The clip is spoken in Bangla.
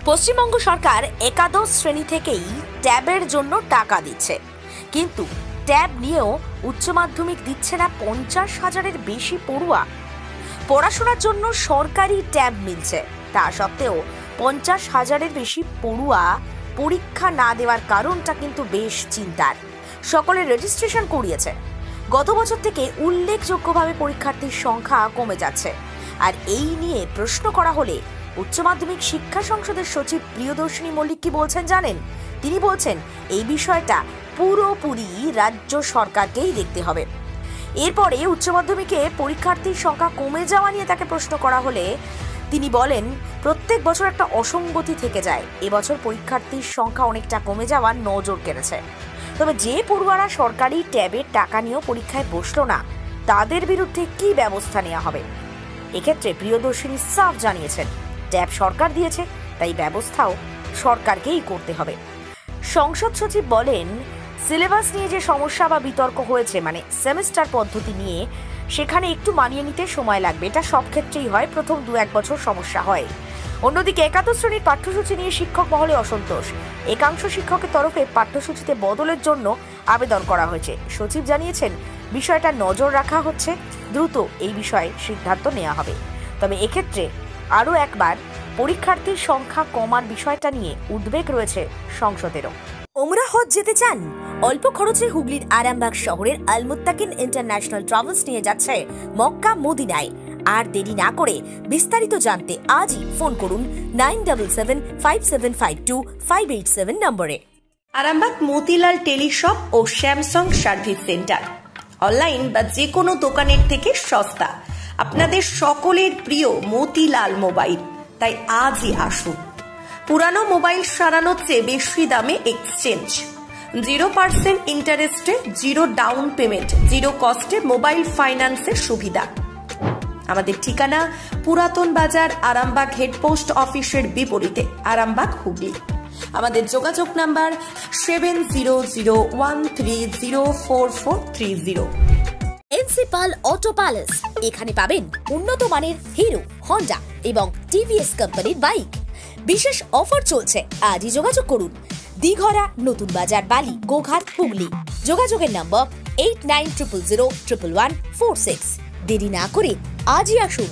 পশ্চিমবঙ্গ সরকার একাদশ শ্রেণী থেকেই ট্যাবের জন্য টাকা দিচ্ছে, কিন্তু ট্যাব নিয়েও উচ্চ মাধ্যমিক দিচ্ছে না 50,000-এর বেশি পড়ুয়া। পড়াশোনার জন্য সরকারি ট্যাব মিলছে, তা সত্ত্বেও 50,000-এর বেশি পড়ুয়া পরীক্ষা না দেওয়ার কারণটা কিন্তু বেশ চিন্তার। সকলে রেজিস্ট্রেশন করিয়েছে। গত বছর থেকে উল্লেখযোগ্যভাবে পরীক্ষার্থীর সংখ্যা কমে যাচ্ছে। আর এই নিয়ে প্রশ্ন করা হলে উচ্চ মাধ্যমিক শিক্ষা সংসদের সচিব প্রিয়দর্শিনী মল্লিক কি বলছেন জানেন? তিনি বলছেন এই বিষয়টা পুরোপুরি রাজ্য সরকারকেই দেখতে হবে। এরপরে উচ্চ মাধ্যমিকে পরীক্ষার্থীর সংখ্যা কমে যাওয়া নিয়ে তাকে প্রশ্ন করা হলে তিনি বলেন, প্রত্যেক বছর একটা অসঙ্গতি থেকে যায়। এবছর পরীক্ষার্থীর সংখ্যা অনেকটা কমে যাওয়া নজর কেড়েছে। তবে যে পড়ুয়ারা সরকারি ট্যাবের টাকা নিয়েও পরীক্ষায় বসলো না, তাদের বিরুদ্ধে কি ব্যবস্থা নেওয়া হবে? এক্ষেত্রে প্রিয়দর্শিনী সাফ জানিয়েছেন, ট্যাব সরকার দিয়েছে, তাই ব্যবস্থাও সরকারকেই করতে হবে। সংসদ সচিব বলেন, সিলেবাস নিয়ে যে সমস্যা বা বিতর্ক হয়েছে, মানে সেমিস্টার পদ্ধতি নিয়ে, সেখানে একটু মানিয়ে নিতে সময় লাগবে। এটা সব ক্ষেত্রেই হয়, প্রথম 2-1 বছর সমস্যা হয়। অন্যদিকে একাদশ শ্রেণীর পাঠ্যসূচি নিয়ে শিক্ষক মহলে অসন্তোষ। একাংশ শিক্ষকের তরফে পাঠ্যসূচিতে বদলের জন্য আবেদন করা হয়েছে। সচিব জানিয়েছেন, বিষয়টা নজর রাখা হচ্ছে, দ্রুত এই বিষয়ে সিদ্ধান্ত নেওয়া হবে। তবে এক্ষেত্রে আরও একবার পরীক্ষার্থীর সংখ্যা কমার বিষয়টা নিয়ে উদ্বেগ রয়েছে সংসদেরও। ওমরা হজ যেতে চান? অল্প খরচে হুগলির আরামবাগ শহরের আল মুত্তাকিন ইন্টারন্যাশনাল ট্রাভেলস নিয়ে যাচ্ছে মক্কা মদিনায়। আর দেরি না করে বিস্তারিত জানতে আজই ফোন করুন 9775752587 নম্বরে। আরামবাগ মতিলাল টেলিশপ ও স্যামসাং সার্ভিস সেন্টার অনলাইন বা যে কোনো দোকানের থেকে সস্তা। আপনাদের সকলের প্রিয় মতিলাল মোবাইল, তাই আজই আসুন। পুরানো মোবাইল সারানোর চেয়ে বেশি দামে এক্সচেঞ্জ, 0% ইন্টারেস্টে, 0 ডাউন পেমেন্ট, 0 কস্টে মোবাইল ফাইন্যান্সের সুবিধা। আমাদের ঠিকানা পুরাতন বাজার, আরামবাগ হেডপোস্ট অফিসের বিপরীতে, আরামবাগ হুগলি। আমাদের যোগাযোগ নাম্বার 7001304430। প্রিন্সিপাল অটো প্যালেস, এখানে পাবেন উন্নত মানের হিরো, হন্ডা এবং টিভিএস কোম্পানির বাইক। বিশেষ অফার চলছে, আজই যোগাযোগ করুন। দিঘরা, নতুন বাজার, বালি, গোঘাট, হুগলি। যোগাযোগের নম্বর 8900011146। দেরি না করে আজই আসুন।